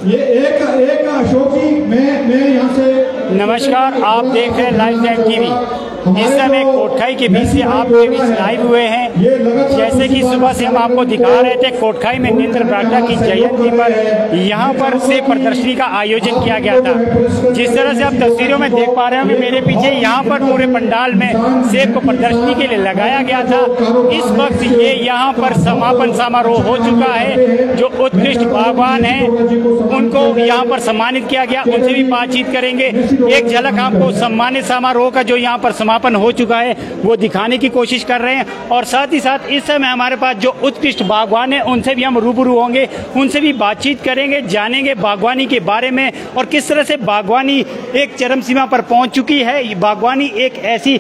ये एक अशोक जी, मैं यहाँ से नमस्कार, आप देख रहे हैं लाइव टाइम टीवी। इस समय कोटखाई के बीच से आपके बीच लाइव हुए हैं। जैसे कि सुबह से हम आपको दिखा रहे थे, कोटखाई में नरेंद्र बरागटा की जयंती पर यहाँ पर सेब प्रदर्शनी का आयोजन किया गया था। जिस तरह से आप तस्वीरों में देख पा रहे होंगे मेरे पीछे, यहाँ पर पूरे पंडाल में सेब को प्रदर्शनी के लिए लगाया गया था। इस वक्त ये यहाँ पर समापन समारोह हो चुका है। जो उत्कृष्ट बागवान हैं उनको यहाँ पर सम्मानित किया गया, उनसे भी बातचीत करेंगे। एक झलक आपको सम्मानित समारोह का जो यहाँ पर समापन हो चुका है वो दिखाने की कोशिश कर रहे हैं। और साथ ही साथ इस समय हमारे पास जो उत्कृष्ट बागवान है उनसे भी हम रूबरू होंगे, उनसे भी बातचीत करेंगे, जानेंगे बागवानी के बारे में और किस तरह से बागवानी एक चरम सीमा पर पहुंच चुकी है। बागवानी एक ऐसी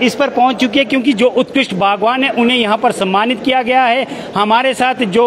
इस पर पहुंच चुकी है क्योंकि जो उत्कृष्ट बागवान है उन्हें यहाँ पर सम्मानित किया गया है। हमारे साथ जो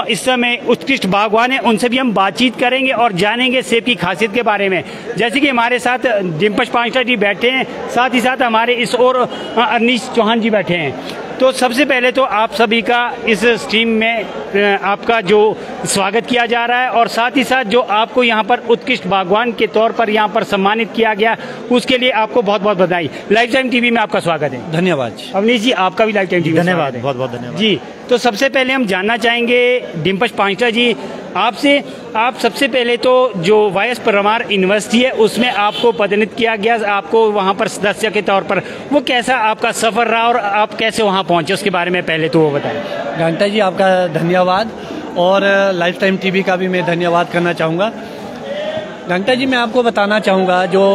इस समय उत्कृष्ट बागवान है उनसे भी हम बातचीत करेंगे और जानेंगे सेब की खासियत के बारे में। जैसे कि हमारे साथ डिम्पश पांचटा जी बैठे हैं, साथ ही साथ हमारे इस ओर अनीश चौहान जी बैठे हैं। तो सबसे पहले तो आप सभी का इस स्ट्रीम में आपका जो स्वागत किया जा रहा है और साथ ही साथ जो आपको यहाँ पर उत्कृष्ट बागवान के तौर पर यहाँ पर सम्मानित किया गया उसके लिए आपको बहुत बहुत बधाई। लाइव टाइम टीवी में आपका स्वागत है। धन्यवाद। अवनीश जी, आपका भी लाइव टाइम टीवी धन्यवाद, बहुत बहुत धन्यवाद जी। तो सबसे पहले हम जानना चाहेंगे डिम्पश पांचटा जी आपसे, आप सबसे पहले तो जो वायस परमार यूनिवर्सिटी है उसमें आपको पदोन्नत किया गया, आपको वहाँ पर सदस्य के तौर पर, वो कैसा आपका सफर रहा और आप कैसे वहाँ पहुँचे उसके बारे में पहले तो वो बताएं। घंटा जी, आपका धन्यवाद और लाइफ टाइम टीवी का भी मैं धन्यवाद करना चाहूँगा। घंटा जी, मैं आपको बताना चाहूँगा जो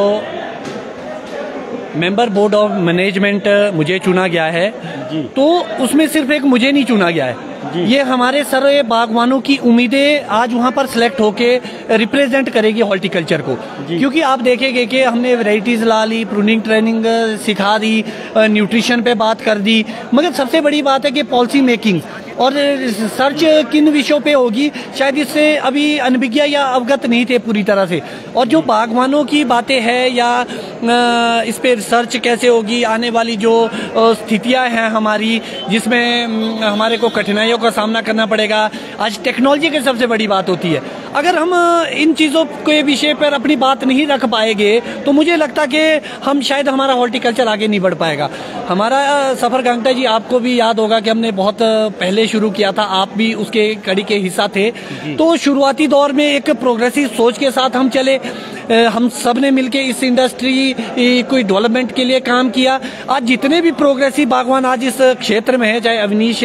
मेंबर बोर्ड ऑफ मैनेजमेंट मुझे चुना गया है जी, तो उसमें सिर्फ एक मुझे नहीं चुना गया है जी। ये हमारे सारे बागवानों की उम्मीदें आज वहाँ पर सिलेक्ट होके रिप्रेजेंट करेगी हॉर्टिकल्चर को, क्योंकि आप देखेंगे कि हमने वैरायटीज ला ली, प्रूनिंग ट्रेनिंग सिखा दी, न्यूट्रिशन पे बात कर दी, मगर सबसे बड़ी बात है कि पॉलिसी मेकिंग और रिसर्च किन विषयों पे होगी शायद इससे अभी अनभिज्ञ या अवगत नहीं थे पूरी तरह से। और जो बागवानों की बातें हैं या इस पे रिसर्च कैसे होगी, आने वाली जो स्थितियां हैं हमारी जिसमें हमारे को कठिनाइयों का सामना करना पड़ेगा, आज टेक्नोलॉजी की सबसे बड़ी बात होती है। अगर हम इन चीज़ों के विषय पर अपनी बात नहीं रख पाएंगे तो मुझे लगता कि हम शायद हमारा हॉर्टिकल्चर आगे नहीं बढ़ पाएगा। हमारा सफ़र घंटा जी आपको भी याद होगा कि हमने बहुत पहले शुरू किया था, आप भी उसके कड़ी के हिस्सा थे। तो शुरुआती दौर में एक प्रोग्रेसिव सोच के साथ हम चले, हम सब ने मिलके इस इंडस्ट्री कोई डेवलपमेंट के लिए काम किया। आज जितने भी प्रोग्रेसिव बागवान आज इस क्षेत्र में है, चाहे अवनीश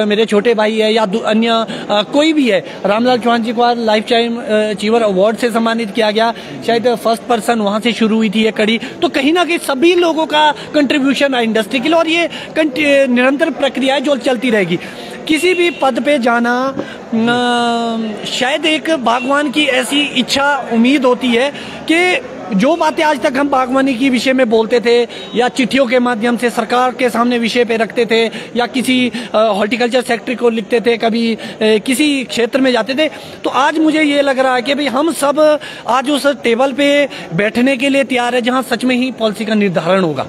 मेरे छोटे भाई है या अन्य कोई भी है, रामलाल चौहान जी को लाइफ टाइम अचीवर अवार्ड से सम्मानित किया गया, शायद फर्स्ट पर्सन वहां से शुरू हुई थी ये कड़ी। तो कहीं ना कहीं सभी लोगों का कंट्रीब्यूशन है इंडस्ट्री के लिए और ये निरंतर प्रक्रिया है जो चलती रहेगी। किसी भी पद पे जाना शायद एक बागवान की ऐसी इच्छा उम्मीद होती है कि जो बातें आज तक हम बागवानी की विषय में बोलते थे या चिट्ठियों के माध्यम से सरकार के सामने विषय पे रखते थे या किसी हॉर्टिकल्चर सेक्टर को लिखते थे, कभी किसी क्षेत्र में जाते थे, तो आज मुझे ये लग रहा है कि भाई हम सब आज उस टेबल पे बैठने के लिए तैयार है जहां सच में ही पॉलिसी का निर्धारण होगा।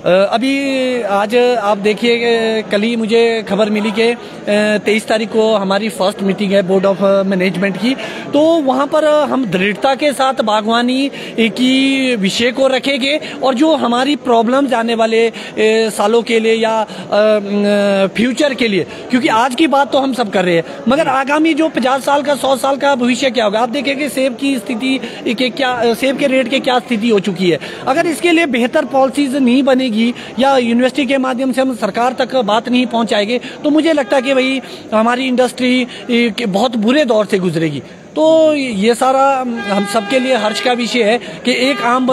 अभी आज आप देखिए, कल ही मुझे खबर मिली कि 23 तारीख को हमारी फर्स्ट मीटिंग है बोर्ड ऑफ मैनेजमेंट की, तो वहाँ पर हम दृढ़ता के साथ बागवानी की विषय को रखेंगे और जो हमारी प्रॉब्लम्स आने वाले सालों के लिए या फ्यूचर के लिए, क्योंकि आज की बात तो हम सब कर रहे हैं मगर आगामी जो 50 साल का 100 साल का भविष्य क्या होगा, आप देखेंगे सेब की स्थिति के क्या, सेब के रेट की क्या स्थिति हो चुकी है। अगर इसके लिए बेहतर पॉलिसीज नहीं बनेगी या यूनिवर्सिटी के माध्यम से हम सरकार तक बात नहीं पहुंचाएंगे तो मुझे लगता है कि भाई हमारी इंडस्ट्री बहुत बुरे दौर से गुजरेगी। तो ये सारा हम सबके लिए हर्ष का विषय है कि एक आम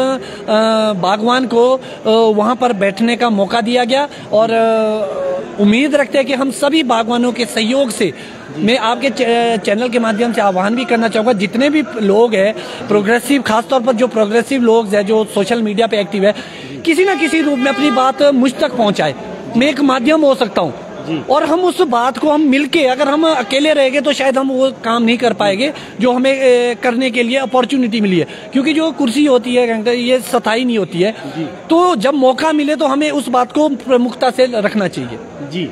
बागवान को वहाँ पर बैठने का मौका दिया गया और उम्मीद रखते हैं कि हम सभी बागवानों के सहयोग से, मैं आपके चैनल के माध्यम से आह्वान भी करना चाहूँगा, जितने भी लोग हैं प्रोग्रेसिव, खासतौर पर जो प्रोग्रेसिव लोग हैं जो सोशल मीडिया पे एक्टिव है, किसी न किसी रूप में अपनी बात मुझ तक पहुँचाए। मैं एक माध्यम हो सकता हूँ और हम उस बात को हम मिलके, अगर हम अकेले रहेंगे तो शायद हम वो काम नहीं कर पाएंगे जो हमें करने के लिए अपॉर्चुनिटी मिली है, क्योंकि जो कुर्सी होती है ये स्थायी नहीं होती है। तो जब मौका मिले तो हमें उस बात को प्रमुखता से रखना चाहिए। जी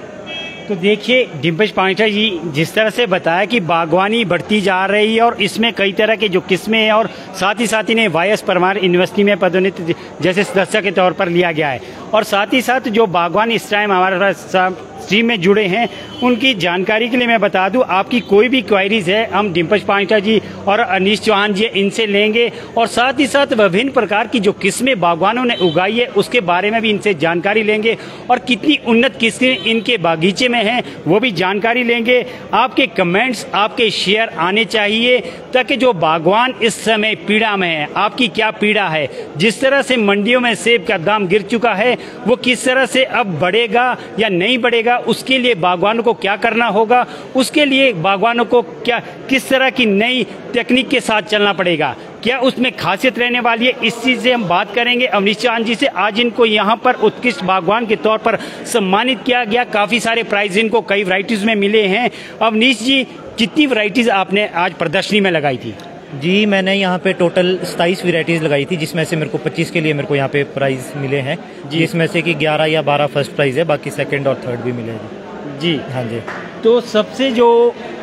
तो देखिए डिम्पल पांचा जी जिस तरह से बताया कि बागवानी बढ़ती जा रही है और इसमें कई तरह के जो किस्में हैं और साथ ही इन्हें वाईएस परमार यूनिवर्सिटी में पदोन्नत जैसे सदस्य के तौर पर लिया गया है और साथ ही साथ जो बागवानी इस टाइम हमारे स्ट्रीम में जुड़े हैं उनकी जानकारी के लिए मैं बता दूं, आपकी कोई भी क्वायरीज है हम डिम्पल पांचा जी और अनीश चौहान जी इनसे लेंगे और साथ ही साथ विभिन्न प्रकार की जो किस्में बागवानों ने उगाई है उसके बारे में भी इनसे जानकारी लेंगे और कितनी उन्नत किस्में इनके बागीचे में हैं वो भी जानकारी लेंगे। आपके कमेंट्स, आपके शेयर आने चाहिए ताकि जो बागवान इस समय पीड़ा में है, आपकी क्या पीड़ा है, जिस तरह से मंडियों में सेब का दाम गिर चुका है वो किस तरह से अब बढ़ेगा या नहीं बढ़ेगा, उसके लिए बागवानों को क्या करना होगा, उसके लिए बागवानों को क्या किस तरह की नई टेक्निक के साथ चलना पड़ेगा, क्या उसमें खासियत रहने वाली है, इस चीज़ से हम बात करेंगे अवनीश चौहान जी से। आज इनको यहाँ पर उत्कृष्ट बागवान के तौर पर सम्मानित किया गया, काफ़ी सारे प्राइज इनको कई वैरायटीज़ में मिले हैं। अवनीश जी कितनी वैरायटीज़ आपने आज प्रदर्शनी में लगाई थी? जी मैंने यहाँ पे टोटल 27 वैरायटीज़ लगाई थी जिसमें से मेरे को 25 के लिए मेरे को यहाँ पे प्राइज़ मिले हैं, जिसमें से कि 11 या 12 फर्स्ट प्राइज़ है, बाकी सेकंड और थर्ड भी मिले हैं जी। हाँ जी। तो सबसे जो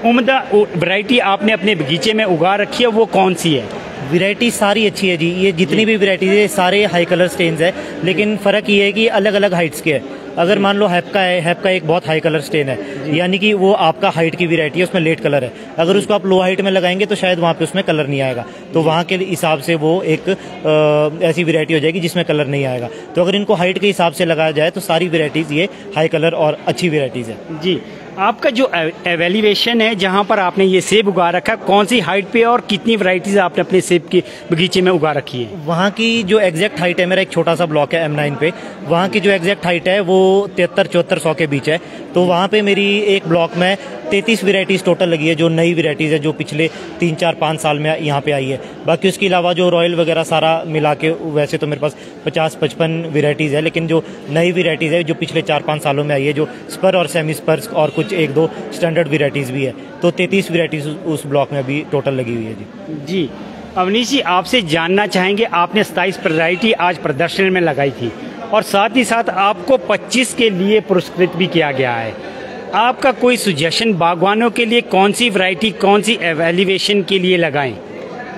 उम्दा वैरायटी आपने अपने बगीचे में उगा रखी है वो कौन सी है? वैरायटी सारी अच्छी है जी, ये जितनी भी वैरायटीज है सारे हाई कलर स्टेन्स है, लेकिन फ़र्क ये है कि अलग अलग हाइट्स के है। अगर मान लो हैप का है, हैप का एक बहुत हाई कलर स्टेन है, यानी कि वो आपका हाइट की वैरायटी है, उसमें लेट कलर है। अगर उसको आप लो हाइट में लगाएंगे तो शायद वहाँ पे उसमें कलर नहीं आएगा, तो वहाँ के हिसाब से वो एक ऐसी वैरायटी हो जाएगी जिसमें कलर नहीं आएगा। तो अगर इनको हाइट के हिसाब से लगाया जाए तो सारी वैरायटीज़ ये हाई कलर और अच्छी वैरायटीज़ है जी। आपका जो एवेल्यूएशन है जहाँ पर आपने ये सेब उगा रखा, कौन सी हाइट पे और कितनी वैरायटीज आपने अपने सेब के बगीचे में उगा रखी है? वहाँ की जो एग्जैक्ट हाइट है, मेरा एक छोटा सा ब्लॉक है M9 पे, वहाँ की जो एग्जैक्ट हाइट है वो 73-74 के बीच है। तो वहाँ पे मेरी एक ब्लॉक में 33 वैरायटीज़ टोटल लगी है, जो नई वैरायटीज़ है जो पिछले 3-4-5 साल में यहाँ पे आई है। बाकी उसके अलावा जो रॉयल वगैरह सारा मिला के वैसे तो मेरे पास 50-55 वैरायटीज़ है, लेकिन जो नई वैरायटीज़ है जो पिछले 4-5 सालों में आई है, जो स्पर और सेमी स्पर्स और कुछ 1-2 स्टैंडर्ड वैरायटीज़ भी है, तो 33 वैरायटीज़ उस ब्लॉक में अभी टोटल लगी हुई है जी। अवनीश जी आपसे जानना चाहेंगे, आपने 27 वैरायटी आज प्रदर्शन में लगाई थी और साथ ही साथ आपको 25 के लिए पुरस्कृत भी किया गया है। आपका कोई सुजेशन बागवानों के लिए कौन सी वैरायटी, कौन सी एवेल्यूएशन के लिए लगाएं?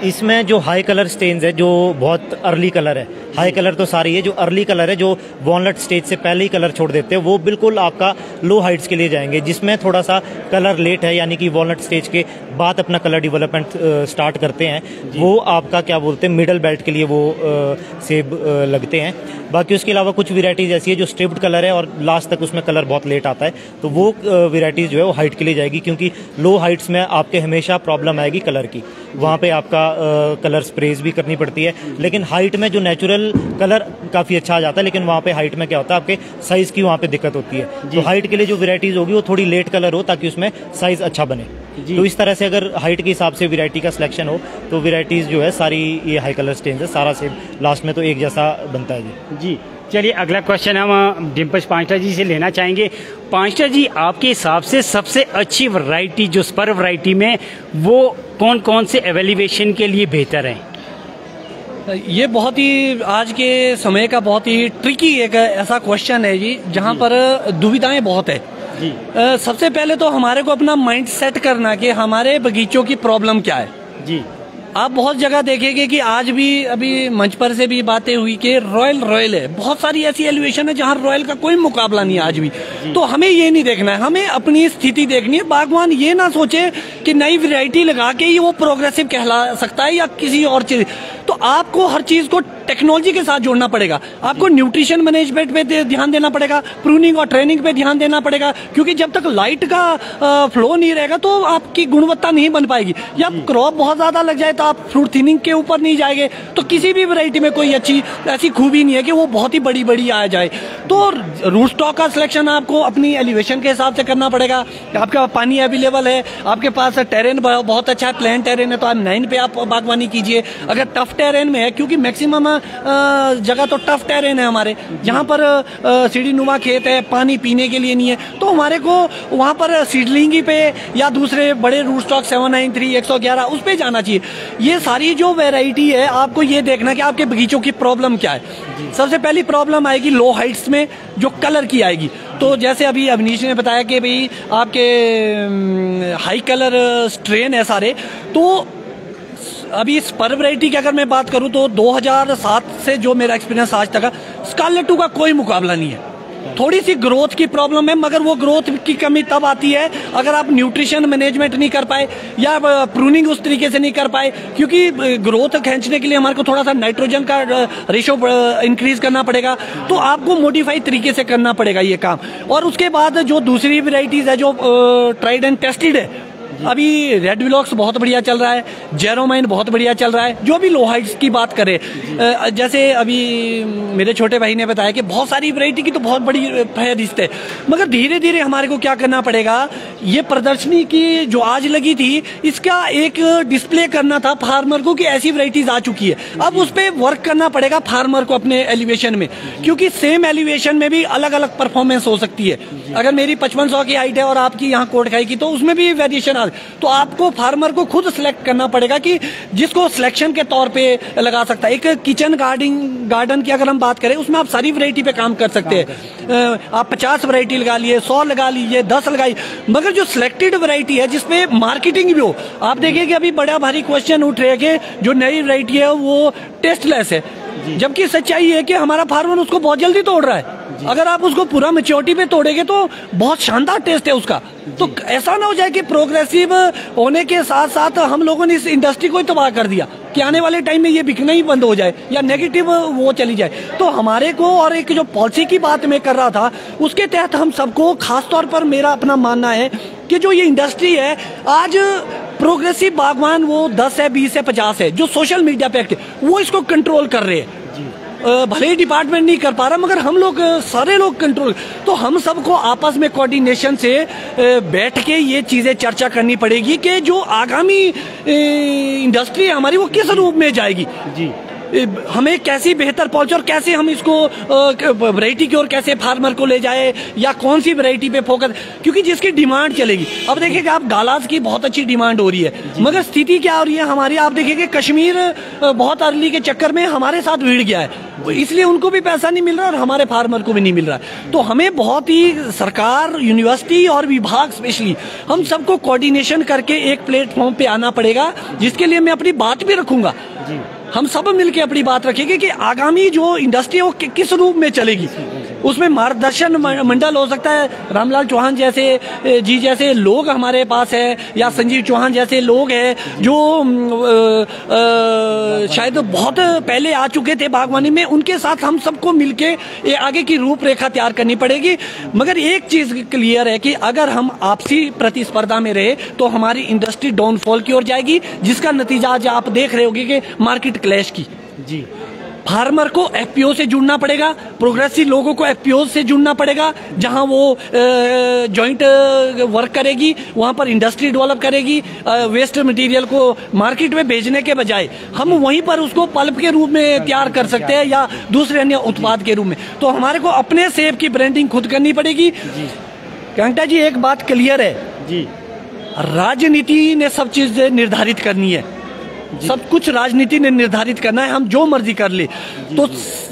इसमें जो हाई कलर स्टेन्स है, जो बहुत अर्ली कलर है, हाई कलर तो सारी है, जो अर्ली कलर है, जो वॉलनट स्टेज से पहले ही कलर छोड़ देते हैं, वो बिल्कुल आपका लो हाइट्स के लिए जाएंगे। जिसमें थोड़ा सा कलर लेट है, यानी कि वॉलनट स्टेज के बाद अपना कलर डेवलपमेंट स्टार्ट करते हैं, वो आपका क्या बोलते हैं मिडल बेल्ट के लिए वो सेब लगते हैं। बाकी उसके अलावा कुछ वैरायटीज़ ऐसी है जो स्ट्रिप्ड कलर है और लास्ट तक उसमें कलर बहुत लेट आता है, तो वो वैरायटीज़ जो है वो हाइट के लिए जाएगी, क्योंकि लो हाइट्स में आपके हमेशा प्रॉब्लम आएगी कलर की, वहाँ पे आपका कलर स्प्रेज भी करनी पड़ती है। लेकिन हाइट में जो नेचुरल कलर काफ़ी अच्छा आ जाता है, लेकिन वहाँ पे हाइट में क्या होता है आपके साइज़ की वहाँ पे दिक्कत होती है। तो हाइट के लिए जो वैरायटीज़ होगी वो थोड़ी लेट कलर हो ताकि उसमें साइज़ अच्छा बने। तो इस तरह से अगर हाइट के हिसाब से वैरायटी का सिलेक्शन हो तो वैरायटीज़ जो है सारी ये हाई कलर स्टेन्स है, सारा सेब लास्ट में तो एक जैसा बनता है जी। चलिए अगला क्वेश्चन हम डिम्पल पांचा जी से लेना चाहेंगे। पांचा जी आपके हिसाब से सबसे अच्छी वैरायटी जो स्पर वैरायटी में वो कौन कौन से एवेल्यूएशन के लिए बेहतर है? ये बहुत ही आज के समय का बहुत ही ट्रिकी एक ऐसा क्वेश्चन है जी, जहाँ पर दुविधाएं बहुत है जी। सबसे पहले तो हमारे को अपना माइंड सेट करना कि हमारे बगीचों की प्रॉब्लम क्या है जी। आप बहुत जगह देखेंगे कि आज भी अभी मंच पर से भी बातें हुई कि रॉयल है, बहुत सारी ऐसी एलिवेशन है जहां रॉयल का कोई मुकाबला नहीं है आज भी। तो हमें ये नहीं देखना है, हमें अपनी स्थिति देखनी है। बागवान ये ना सोचे कि नई वैरायटी लगा के ही वो प्रोग्रेसिव कहला सकता है या किसी और चीज। तो आपको हर चीज को टेक्नोलॉजी के साथ जोड़ना पड़ेगा, आपको न्यूट्रिशन मैनेजमेंट पे ध्यान देना पड़ेगा, प्रूनिंग और ट्रेनिंग पे ध्यान देना पड़ेगा, क्योंकि जब तक लाइट का फ्लो नहीं रहेगा तो आपकी गुणवत्ता नहीं बन पाएगी। या क्रॉप बहुत ज्यादा लग जाए तो आप फ्रूट थिनिंग के ऊपर नहीं जाएंगे, तो किसी भी वैरायटी में कोई अच्छी ऐसी खूबी नहीं है कि वो बहुत ही बड़ी बड़ी आ जाए। तो रूट स्टॉक का सिलेक्शन आपको अपनी एलिवेशन के हिसाब से करना पड़ेगा। आपके पास पानी अवेलेबल है, आपके पास टेरेन बहुत अच्छा है, प्लेन टेरेन है, तो आप 9 पे आप बागवानी कीजिए। अगर टफ टेरेन में है, क्योंकि मैक्सिमम जगह तो टफ टेरेन है हमारे, जहाँ पर सीढ़ी नुमा खेत है, पानी पीने के लिए नहीं है, तो हमारे को वहाँ पर सीडलिंग पे या दूसरे बड़े रूट स्टॉक 793, 111 उस पे जाना चाहिए। ये सारी जो वैरायटी है, आपको ये देखना कि आपके बगीचों की प्रॉब्लम क्या है। सबसे पहली प्रॉब्लम आएगी लो हाइट्स में जो कलर की आएगी। तो जैसे अभी अवनीश ने बताया कि भाई आपके हाई कलर स्ट्रेन है सारे, तो अभी स्पर वैरायटी की अगर मैं बात करूं तो 2007 से जो मेरा एक्सपीरियंस आज तक है, स्कारलेट 2 का कोई मुकाबला नहीं है। थोड़ी सी ग्रोथ की प्रॉब्लम है, मगर वो ग्रोथ की कमी तब आती है अगर आप न्यूट्रिशन मैनेजमेंट नहीं कर पाए या प्रूनिंग उस तरीके से नहीं कर पाए, क्योंकि ग्रोथ खींचने के लिए हमारे को थोड़ा सा नाइट्रोजन का रेशो इंक्रीज करना पड़ेगा, तो आपको मॉडिफाई तरीके से करना पड़ेगा ये काम। और उसके बाद जो दूसरी वेराइटीज है जो ट्राइड एंड टेस्टेड है, अभी रेड विलॉक्स बहुत बढ़िया चल रहा है, जेरोमाइन बहुत बढ़िया चल रहा है। जो भी लो हाइट्स की बात करें, जैसे अभी मेरे छोटे भाई ने बताया कि बहुत सारी वैरायटी की तो बहुत बड़ी फहरिस्त है, मगर धीरे धीरे हमारे को क्या करना पड़ेगा, ये प्रदर्शनी की जो आज लगी थी इसका एक डिस्प्ले करना था फार्मर को कि ऐसी वैरायटीज आ चुकी है। अब उस पर वर्क करना पड़ेगा फार्मर को अपने एलिवेशन में, क्योंकि सेम एलिवेशन में भी अलग अलग परफॉर्मेंस हो सकती है। अगर मेरी 5500 की हाइट है और आपकी यहाँ कोटखाई की, तो उसमें भी वेरिएशन तो आपको फार्मर को खुद सिलेक्ट करना पड़ेगा कि जिसको सिलेक्शन के तौर पे लगा सकता है। एक किचन गार्डन की अगर हम बात करें, उसमें आप सारी वैरायटी पे काम कर सकते हैं। आप 50 वैरायटी लगा लिए, 100 लगा लीजिए, 10 लगाई, मगर जो सिलेक्टेड वैरायटी है जिसपे मार्केटिंग भी हो, आप देखिए कि अभी बड़ा भारी क्वेश्चन उठ रहे हैं कि जो नई वैरायटी है वो टेस्टलेस है, जबकि सच्चाई है कि हमारा फार्मर उसको बहुत जल्दी तोड़ रहा है। अगर आप उसको पूरा मैच्योरिटी पे तोड़ेंगे तो बहुत शानदार टेस्ट है उसका। तो ऐसा ना हो जाए कि प्रोग्रेसिव होने के साथ साथ हम लोगों ने इस इंडस्ट्री को ही तबाह कर दिया कि आने वाले टाइम में ये बिकना ही बंद हो जाए या नेगेटिव वो चली जाए। तो हमारे को, और एक जो पॉलिसी की बात मैं कर रहा था, उसके तहत हम सबको, खास तौर पर मेरा अपना मानना है कि जो ये इंडस्ट्री है आज, प्रोग्रेसिव बागवान वो 10 है, 20 है, 50 है, जो सोशल मीडिया पे एक्टिव, वो इसको कंट्रोल कर रहे हैं। भले ही डिपार्टमेंट नहीं कर पा रहा, मगर हम लोग सारे लोग कंट्रोल। तो हम सबको आपस में कोऑर्डिनेशन से बैठ के ये चीजें चर्चा करनी पड़ेगी कि जो आगामी इंडस्ट्री है हमारी, वो किस रूप में जाएगी, जी हमें कैसी बेहतर पहुंचे और कैसे हम इसको वैरायटी की ओर कैसे फार्मर को ले जाए, या कौन सी वैरायटी पे फोकस, क्योंकि जिसकी डिमांड चलेगी। अब देखिएगा आप गालास की बहुत अच्छी डिमांड हो रही है, मगर स्थिति क्या हो रही है हमारी, आप देखिए कश्मीर बहुत अर्ली के चक्कर में हमारे साथ भिड़ गया है, इसलिए उनको भी पैसा नहीं मिल रहा और हमारे फार्मर को भी नहीं मिल रहा। तो हमें बहुत ही, सरकार, यूनिवर्सिटी और विभाग स्पेशली, हम सबको कोऑर्डिनेशन करके एक प्लेटफॉर्म पे आना पड़ेगा, जिसके लिए मैं अपनी बात भी रखूंगा। हम सब मिलके अपनी बात रखेंगे कि आगामी जो इंडस्ट्री है वो किस रूप में चलेगी। उसमें मार्गदर्शन मंडल हो सकता है, रामलाल चौहान जैसे लोग हमारे पास है, या संजीव चौहान जैसे लोग हैं जो शायद बहुत पहले आ चुके थे बागवानी में, उनके साथ हम सबको मिलके ये आगे की रूपरेखा तैयार करनी पड़ेगी। मगर एक चीज क्लियर है कि अगर हम आपसी प्रतिस्पर्धा में रहे तो हमारी इंडस्ट्री डाउनफॉल की ओर जाएगी, जिसका नतीजा आज आप देख रहे होंगे कि मार्केट क्लैश की। जी, फार्मर को एफपीओ से जुड़ना पड़ेगा, प्रोग्रेसिव लोगों को एफपीओ से जुड़ना पड़ेगा, जहां वो जॉइंट वर्क करेगी, वहां पर इंडस्ट्री डेवलप करेगी। वेस्ट मटेरियल को मार्केट में भेजने के बजाय हम वहीं पर उसको पल्प के रूप में तैयार कर सकते हैं या दूसरे अन्य उत्पाद के रूप में। तो हमारे को अपने सेब की ब्रांडिंग खुद करनी पड़ेगी। कंगटा जी, एक बात क्लियर है जी, राजनीति ने सब चीज निर्धारित करनी है, सब कुछ राजनीति ने निर्धारित करना है, हम जो मर्जी कर ले। तो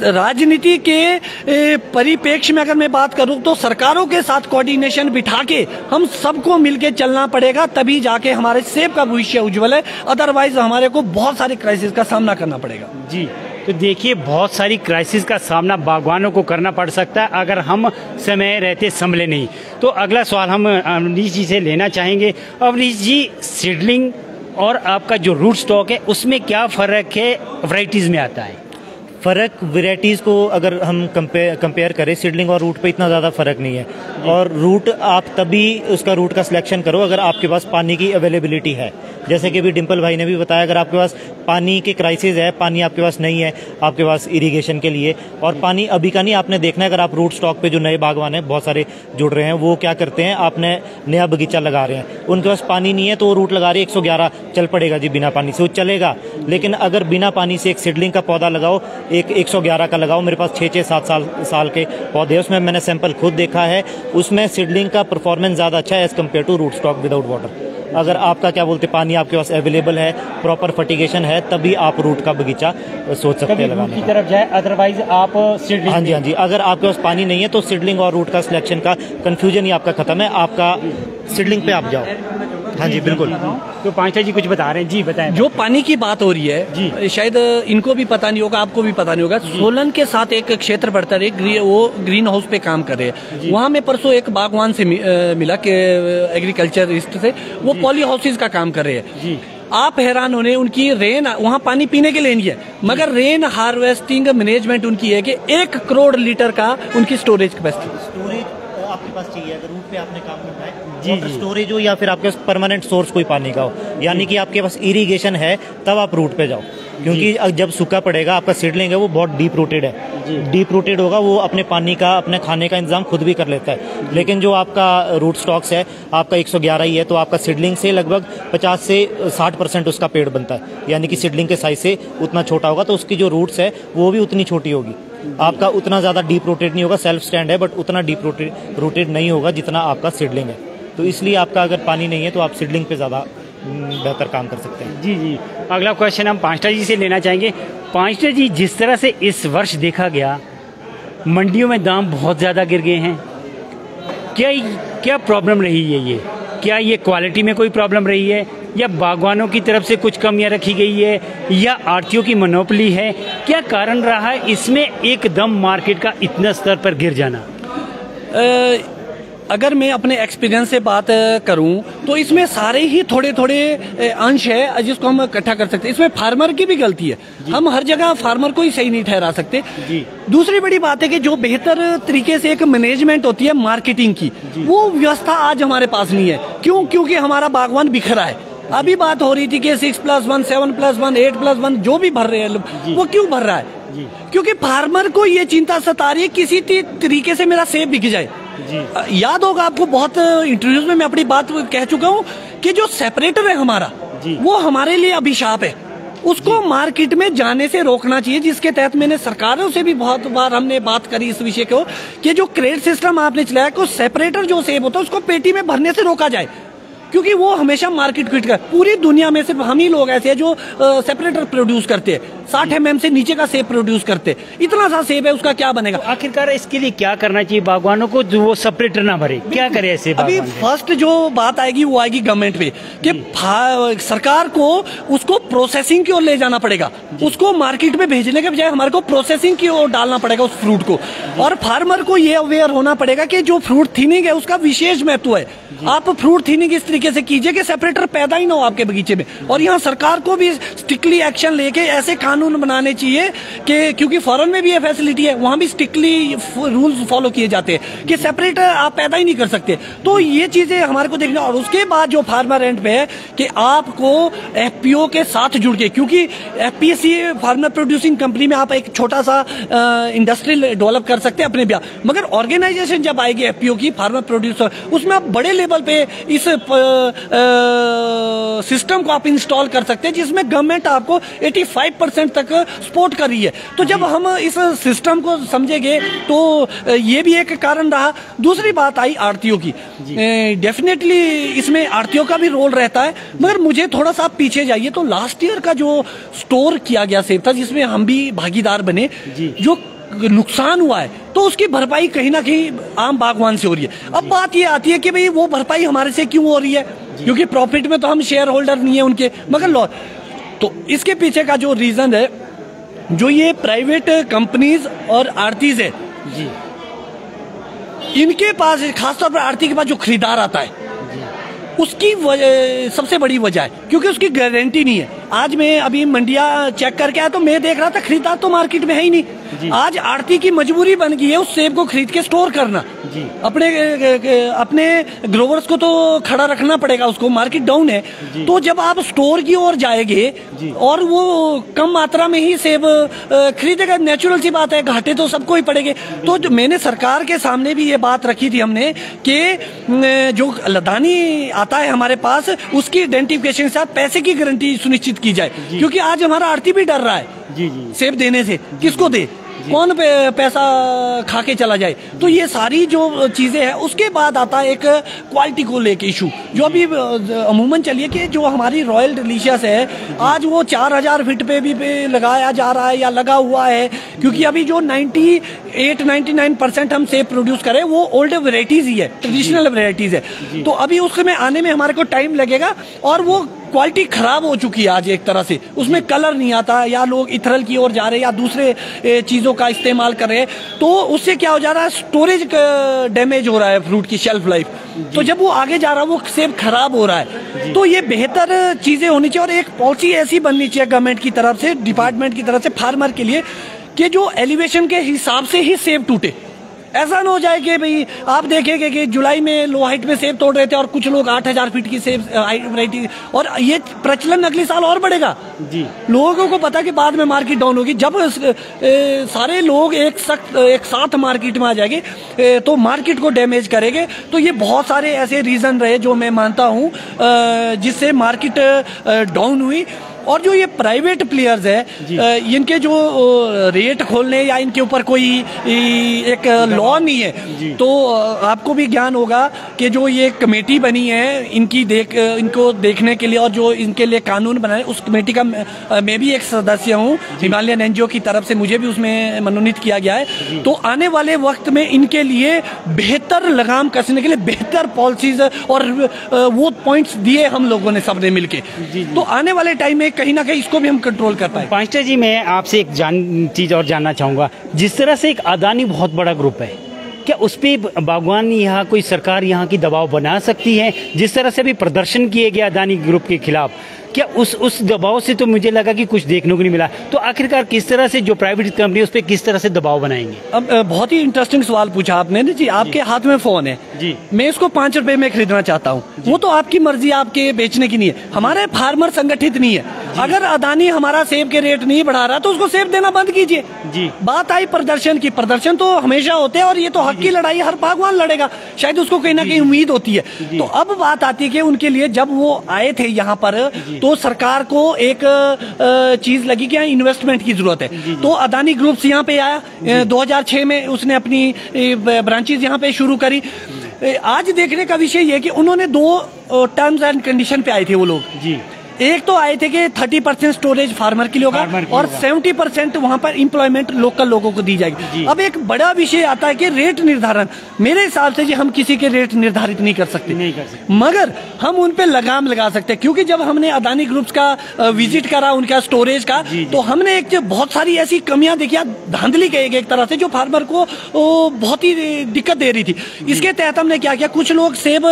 राजनीति के परिप्रेक्ष्य में अगर मैं बात करूं तो सरकारों के साथ कोऑर्डिनेशन बिठा के हम सबको मिलके चलना पड़ेगा, तभी जाके हमारे सेब का भविष्य उज्जवल है। अदरवाइज हमारे को बहुत सारे क्राइसिस का सामना करना पड़ेगा। जी, तो देखिए बहुत सारी क्राइसिस का सामना बागवानों को करना पड़ सकता है अगर हम समय रहते संभले नहीं। तो अगला सवाल हम अवनीश जी से लेना चाहेंगे। अवनीश जी, सीडलिंग और आपका जो रूट स्टॉक है उसमें क्या फ़र्क है, वैरायटीज़ में आता है? फ़र्क वैरायटीज़ को अगर हम कंपेयर करें, सीडलिंग और रूट पे इतना ज़्यादा फ़र्क नहीं है। और रूट आप तभी उसका रूट का सिलेक्शन करो अगर आपके पास पानी की अवेलेबिलिटी है। जैसे कि अभी डिम्पल भाई ने भी बताया, अगर आपके पास पानी के क्राइसिस है, पानी आपके पास नहीं है आपके पास इरिगेशन के लिए, और पानी अभी का नहीं, आपने देखना है अगर आप रूट स्टॉक पे जो नए बागवान हैं बहुत सारे जुड़ रहे हैं, वो क्या करते हैं, आपने नया बगीचा लगा रहे हैं, उनके पास पानी नहीं है तो वो रूट लगा रहे हैं 111 चल पड़ेगा जी बिना पानी से, वो चलेगा। लेकिन अगर बिना पानी से एक सीडलिंग का पौधा लगाओ, एक 111 का लगाओ, मेरे पास 6-7 साल के पौधे, उसमें मैंने सैंपल खुद देखा है, उसमें सीडलिंग का परफॉर्मेंस ज़्यादा अच्छा है as compare to root stock without water. अगर आपका क्या बोलते पानी आपके पास अवेलेबल है, प्रॉपर फर्टिगेशन है, तभी आप रूट का बगीचा सोच सकते हैं लगाने की तरफ जाए, अदरवाइज आप सीडलिंग। हाँ जी, अगर आपके पास पानी नहीं है तो सीडलिंग और रूट का सिलेक्शन का कंफ्यूजन ही आपका खत्म है, आपका सीडलिंग पे आप जाओ। हाँ जी बिल्कुल। तो पांचटा जी कुछ बता रहे हैं, जी बताएं। जो पानी की बात हो रही है जी, शायद इनको भी पता नहीं होगा, आपको भी पता नहीं होगा, सोलन के साथ एक क्षेत्र पड़ता है, वो ग्रीन हाउस पे काम कर रहे हैं। वहाँ में परसों एक बागवान से मिला के एग्रीकल्चरिस्ट से, वो पॉली हाउसेज का काम कर रहे हैं जी। आप हैरान होने, उनकी रेन, वहाँ पानी पीने के लिए नहीं है, मगर रेन हार्वेस्टिंग मैनेजमेंट उनकी है कि 1 करोड़ लीटर का उनकी स्टोरेज कैपेसिटी आपके पास चाहिए। अगर रूट पे आपने काम करना है जी, स्टोरेज हो या फिर आपके पास परमानेंट सोर्स कोई पानी का हो, यानी कि आपके पास इरिगेशन है, तब आप रूट पे जाओ, क्योंकि जब सूखा पड़ेगा आपका सीडलिंग है वो बहुत डीप रूटेड है, डीप रूटेड होगा, वो अपने पानी का, अपने खाने का इंतजाम खुद भी कर लेता है। लेकिन जो आपका रूट स्टॉक्स है, आपका 111 ही है, तो आपका सीडलिंग से लगभग 50 से 60% उसका पेड़ बनता है, यानी कि सीडलिंग के साइज से उतना छोटा होगा, तो उसकी जो रूट्स है वो भी उतनी छोटी होगी। आपका उतना ज़्यादा डीप रूटेड नहीं होगा, सेल्फ स्टैंड है, बट उतना डीप रूटेड नहीं होगा जितना आपका सीडलिंग है। तो इसलिए आपका अगर पानी नहीं है तो आप सीडलिंग पे ज़्यादा बेहतर काम कर सकते हैं। जी। अगला क्वेश्चन हम पांचटा जी से लेना चाहेंगे। पांचटा जी, जिस तरह से इस वर्ष देखा गया मंडियों में दाम बहुत ज़्यादा गिर गए हैं, क्या प्रॉब्लम रही है ये? क्या ये क्वालिटी में कोई प्रॉब्लम रही है, या बागवानों की तरफ से कुछ कमियां रखी गई है, या आड़तियों की मोनोपोली है? क्या कारण रहा है इसमें एकदम मार्केट का इतना स्तर पर गिर जाना? अगर मैं अपने एक्सपीरियंस से बात करूं तो इसमें सारे ही थोड़े थोड़े अंश है जिसको हम इकट्ठा कर सकते हैं। इसमें फार्मर की भी गलती है, हम हर जगह फार्मर को ही सही नहीं ठहरा सकते जी। दूसरी बड़ी बात है कि जो बेहतर तरीके से एक मैनेजमेंट होती है मार्केटिंग की, वो व्यवस्था आज हमारे पास नहीं है। क्यों? क्योंकि हमारा बागवान बिखरा है। अभी बात हो रही थी कि 6+1, 7+1, 8+1 जो भी भर रहे हैं, वो क्यों भर रहा है? क्योंकि फार्मर को ये चिंता सता रही है किसी तरीके से मेरा सेब बिक जाए जी। याद होगा आपको, बहुत इंटरव्यूज में मैं अपनी बात कह चुका हूँ कि जो सेपरेटर है हमारा, वो हमारे लिए अभिशाप है, उसको मार्केट में जाने से रोकना चाहिए। जिसके तहत मैंने सरकारों से भी बहुत बार हमने बात करी इस विषय को कि जो क्रेडिट सिस्टम आपने चलाया को सेपरेटर जो सेब होता है उसको पेटी में भरने से रोका जाए, क्योंकि वो हमेशा मार्केट क्विट कर। पूरी दुनिया में सिर्फ हम ही लोग ऐसे हैं जो सेपरेटर प्रोड्यूस करते हैं, 60 mm से नीचे का सेब प्रोड्यूस करते। इतना सा सेब है, उसका क्या बनेगा? आखिरकार इसके लिए क्या करना चाहिए बागवानों को जो वो सेपरेटर ना भरे? क्या करे ऐसे? अभी फर्स्ट जो बात आएगी वो आएगी गवर्नमेंट पे कि सरकार को उसको प्रोसेसिंग की ओर ले जाना पड़ेगा, उसको मार्केट में भेजने के बजाय हमारे को प्रोसेसिंग की ओर डालना पड़ेगा उस फ्रूट को। और फार्मर को ये अवेयर होना पड़ेगा कि जो फ्रूट थिनिंग है उसका विशेष महत्व है। आप फ्रूट थिनिंग इस तरीके से कीजिए कि सेपरेटर पैदा ही ना हो आपके बगीचे में। और यहाँ सरकार को भी स्ट्रिक्टली एक्शन लेके ऐसे कानून बनाने चाहिए कि, क्योंकि फॉरेन में भी ये फैसिलिटी है, वहां भी स्ट्रिक्टली रूल्स फॉलो किए जाते हैं कि सेपरेटर आप पैदा ही नहीं कर सकते। तो ये चीजें हमारे को देखना। और उसके बाद जो फार्मर एंड पे है कि आपको एफपीओ के साथ जुड़ के, क्योंकि एफपीएससी फार्मर प्रोड्यूसिंग कंपनी में आप एक छोटा सा इंडस्ट्री डेवलप कर सकते हैं अपने ब्याह, मगर ऑर्गेनाइजेशन जब आएगी एफपीओ की फार्मर प्रोड्यूसर, उसमें आप बड़े लेवल पे इस सिस्टम को आप इंस्टॉल कर सकते हैं जिसमें गवर्नमेंट आपको 85% तक सपोर्ट कर रही है। तो जब हम इस सिस्टम को समझेंगे तो ये भी एक कारण रहा। दूसरी बात आई आड़तियों की, डेफिनेटली इसमें आड़तियों का भी रोल रहता है, मगर मुझे थोड़ा सा पीछे जाइए तो लास्ट ईयर का जो स्टोर किया गया सेब था जिसमें हम भी भागीदार बने, जो नुकसान हुआ है तो उसकी भरपाई कहीं ना कहीं आम बागवान से हो रही है। अब बात ये आती है कि भाई वो भरपाई हमारे से क्यों हो रही है, क्योंकि प्रॉफिट में तो हम शेयर होल्डर नहीं है उनके, मगर लॉस। तो इसके पीछे का जो रीजन है, जो ये प्राइवेट कंपनीज और आड़तीज है जी, इनके पास खासतौर पर आड़ती के पास जो खरीदार आता है उसकी सबसे बड़ी वजह है क्योंकि उसकी गारंटी नहीं है। आज मैं अभी मंडिया चेक करके आया तो मैं देख रहा था खरीदार तो मार्केट में है ही नहीं। आज आड़ती की मजबूरी बन गई है उस सेब को खरीद के स्टोर करना, अपने ग्रोवर्स को तो खड़ा रखना पड़ेगा, उसको मार्केट डाउन है। तो जब आप स्टोर की ओर जाएंगे और वो कम मात्रा में ही सेब खरीदेगा, नेचुरल सी बात है, घाटे तो सबको ही पड़ेंगे। तो जो मैंने सरकार के सामने भी ये बात रखी थी हमने कि जो लदानी आता है हमारे पास, उसकी आइडेंटिफिकेशन के साथ पैसे की गारंटी सुनिश्चित की जाए, क्योंकि आज हमारा आड़ती भी डर रहा है सेब देने से, किसको दे, कौन पैसा खा के चला जाए। तो ये सारी जो चीजें हैं, उसके बाद आता है एक क्वालिटी को लेके इशू, जो अभी अमूमन चलिए कि जो हमारी रॉयल डिलीशियस है, आज वो 4000 फीट पे भी लगाया जा रहा है या लगा हुआ है, क्योंकि अभी जो 98-99% हम सेब प्रोड्यूस करें वो ओल्ड वेराइटीज ही है, ट्रेडिशनल वेराइटीज है। तो अभी उसमें आने में हमारे को टाइम लगेगा, और वो क्वालिटी खराब हो चुकी है आज एक तरह से, उसमें कलर नहीं आता, या लोग इथरल की ओर जा रहे हैं या दूसरे चीजों का इस्तेमाल कर रहे हैं, तो उससे क्या हो जा रहा है, स्टोरेज डैमेज हो रहा है फ्रूट की शेल्फ लाइफ। तो जब वो आगे जा रहा है वो सेब खराब हो रहा है। तो ये बेहतर चीजें होनी चाहिए, और एक पॉलिसी ऐसी बननी चाहिए गवर्नमेंट की तरफ से, डिपार्टमेंट की तरफ से, फार्मर के लिए, कि जो एलिवेशन के हिसाब से ही सेब टूटे। ऐसा ना हो जाए कि भाई आप देखेंगे कि जुलाई में लो हाइट में सेब तोड़ रहे थे और कुछ लोग 8000 फीट की सेब वैरायटी, और ये प्रचलन अगले साल और बढ़ेगा। लोगों को पता कि बाद में मार्केट डाउन होगी, जब सारे लोग एक साथ मार्केट में आ जाएंगे तो मार्केट को डैमेज करेंगे। तो ये बहुत सारे ऐसे रीजन रहे जो मैं मानता हूँ जिससे मार्केट डाउन हुई। और जो ये प्राइवेट प्लेयर्स है, इनके जो रेट खोलने या इनके ऊपर कोई एक लॉ नहीं है, तो आपको भी ज्ञान होगा कि जो ये कमेटी बनी है इनको देखने के लिए, और जो इनके लिए कानून बनाए, उस कमेटी का मैं भी एक सदस्य हूँ, हिमालयन एनजीओ की तरफ से मुझे भी उसमें मनोनीत किया गया है। तो आने वाले वक्त में इनके लिए बेहतर लगाम कसने के लिए बेहतर पॉलिसीज और वो पॉइंट्स दिए हम लोगों ने सबने मिलके, तो आने वाले टाइम में कहीं ना कहीं इसको भी हम कंट्रोल कर पाए। पांचटा जी, मैं आपसे एक चीज और जानना चाहूंगा, जिस तरह से एक अदानी बहुत बड़ा ग्रुप है, क्या उस पर बागवानी यहाँ कोई सरकार यहाँ की दबाव बना सकती है? जिस तरह से भी प्रदर्शन किए गए अदानी ग्रुप के खिलाफ, क्या उस दबाव से तो मुझे लगा कि कुछ देखने को नहीं मिला, तो आखिरकार किस तरह से जो प्राइवेट कंपनी उस पर किस तरह से दबाव बनाएंगे? अब बहुत ही इंटरेस्टिंग सवाल पूछा आपने जी। आपके हाथ में फोन है जी, मैं इसको 5 रुपए में खरीदना चाहता हूँ, वो तो आपकी मर्जी, आपके बेचने की नहीं है। हमारे फार्मर संगठित नहीं है। अगर अदानी हमारा सेब के रेट नहीं बढ़ा रहा तो उसको सेब देना बंद कीजिए जी। बात आई प्रदर्शन की, प्रदर्शन तो हमेशा होते हैं और ये तो हक की लड़ाई हर बागवान लड़ेगा, शायद उसको कहीं ना कहीं उम्मीद होती है। तो अब बात आती है कि उनके लिए जब वो आए थे यहाँ पर तो सरकार को एक चीज लगी कि यहाँ इन्वेस्टमेंट की जरूरत है, तो अदानी ग्रुप्स यहाँ पे आया। 2006 में उसने अपनी ब्रांचेज यहाँ पे शुरू करी। आज देखने का विषय ये कि उन्होंने 2 टर्म्स एंड कंडीशन पे आए थे वो लोग जी। एक तो आए थे कि 30% स्टोरेज फार्मर के लिए होगा और 70% वहां पर एम्प्लॉयमेंट लोकल लोगों को दी जाएगी। अब एक बड़ा विषय आता है कि रेट निर्धारण। मेरे हिसाब से जी हम किसी के रेट निर्धारित नहीं कर सकते, मगर हम उन पे लगाम लगा सकते हैं, क्योंकि जब हमने अदानी ग्रुप्स का विजिट करा उनका स्टोरेज का, तो हमने एक बहुत सारी ऐसी कमियां देखी, धांधली कहेगी एक तरह से, जो फार्मर को बहुत ही दिक्कत दे रही थी। इसके तहत हमने क्या किया, कुछ लोग सेब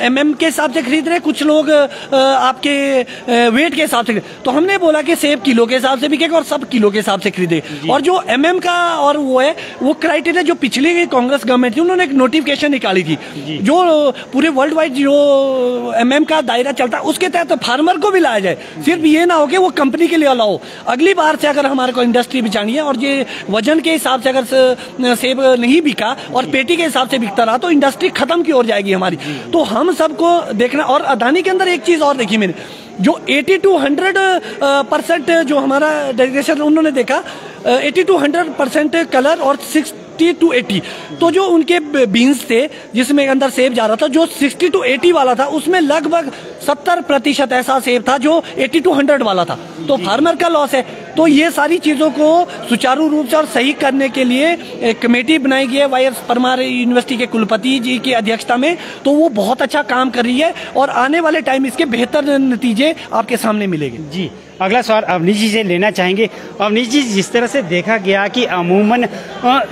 MM के हिसाब से खरीद रहे, कुछ लोग आपके वेट के हिसाब से, तो हमने बोला कि सेब किलो के हिसाब से बिकेगा और सब किलो के हिसाब से खरीदे। और जो MM का और वो है वो क्राइटेरिया जो पिछली कांग्रेस गवर्नमेंट थी उन्होंने एक नोटिफिकेशन निकाली थी, जो पूरे वर्ल्ड वाइड जो MM का दायरा चलता है उसके तहत तो फार्मर को भी लाया जाए, सिर्फ ये ना हो कि वो कंपनी के लिए अलाउ। अगली बार से अगर हमारे को इंडस्ट्री बिछानी है और ये वजन के हिसाब से अगर सेब नहीं बिका और पेटी के हिसाब से बिकता रहा तो इंडस्ट्री खत्म की ओर जाएगी हमारी। तो हम सबको देखना। और अदानी के अंदर एक चीज और देखी मैंने, जो 80 to 100% जो हमारा डेलीगेशन उन्होंने देखा, 80 to 100% कलर और 60 to 80, तो जो उनके बीन्स थे जिसमें अंदर सेब जा रहा था, जो 60 to 80 वाला था उसमें लगभग 70% ऐसा सेब था जो 80 to 100 वाला था। तो फार्मर का लॉस है। तो ये सारी चीजों को सुचारू रूप से और सही करने के लिए एक कमेटी बनाई गई है YS परमार यूनिवर्सिटी के कुलपति जी की अध्यक्षता में, तो वो बहुत अच्छा काम कर रही है और आने वाले टाइम इसके बेहतर नतीजे आपके सामने मिलेंगे जी। अगला सवाल अवनीश जी से लेना चाहेंगे। अवनीश जी, जिस तरह से देखा गया कि अमूमन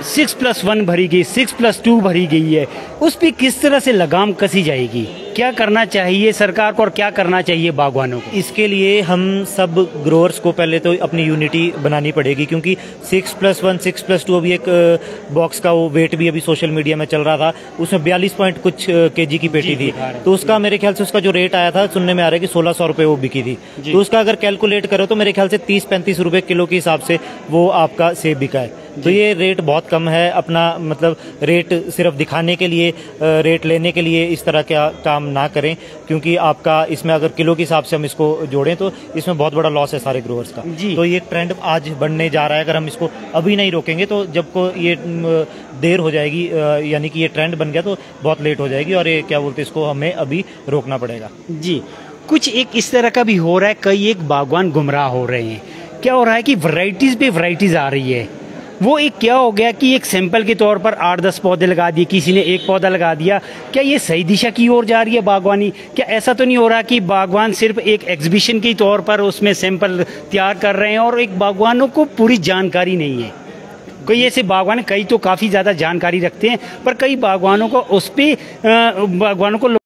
6+1 भरी गई, 6+2 भरी गई है, उस पर किस तरह से लगाम कसी जाएगी? क्या करना चाहिए सरकार को और क्या करना चाहिए बागवानों को? इसके लिए हम सब ग्रोअर्स को पहले तो अपनी यूनिटी बनानी पड़ेगी, क्योंकि 6+1 6+2 अभी एक बॉक्स का वो वेट भी अभी सोशल मीडिया में चल रहा था, उसमें 42 पॉइंट कुछ केजी की पेटी थी। तो उसका मेरे ख्याल से उसका जो रेट आया था सुनने में आ रहा है कि 1600 रुपये वो बिकी थी। तो उसका अगर कैलकुलेट करो तो मेरे ख्याल से 30-35 रुपये किलो के हिसाब से वो आपका सेब बिका है। तो ये रेट बहुत कम है। अपना मतलब रेट सिर्फ दिखाने के लिए, रेट लेने के लिए इस तरह का काम ना करें, क्योंकि आपका इसमें अगर किलो के हिसाब से हम इसको जोड़ें तो इसमें बहुत बड़ा लॉस है सारे ग्रोअर्स का। तो ये ट्रेंड आज बढ़ने जा रहा है। अगर हम इसको अभी नहीं रोकेंगे तो जब को ये देर हो जाएगी, यानी कि ये ट्रेंड बन गया तो बहुत लेट हो जाएगी, और ये क्या बोलते हैं इसको हमें अभी रोकना पड़ेगा। जी, कुछ एक इस तरह का भी हो रहा है, कई एक बागवान गुमराह हो रहे हैं। क्या हो रहा है कि वैरायटीज पे वैरायटीज आ रही है। वो एक क्या हो गया कि एक सैंपल के तौर पर 8-10 पौधे लगा दिए, किसी ने एक पौधा लगा दिया। क्या ये सही दिशा की ओर जा रही है बागवानी? क्या ऐसा तो नहीं हो रहा कि बागवान सिर्फ एक एग्जीबिशन के तौर पर उसमें सैंपल तैयार कर रहे हैं और एक बागवानों को पूरी जानकारी नहीं है? कोई ऐसे बागवान, कई तो काफ़ी ज़्यादा जानकारी रखते हैं, पर कई बागवानों को बागवानों को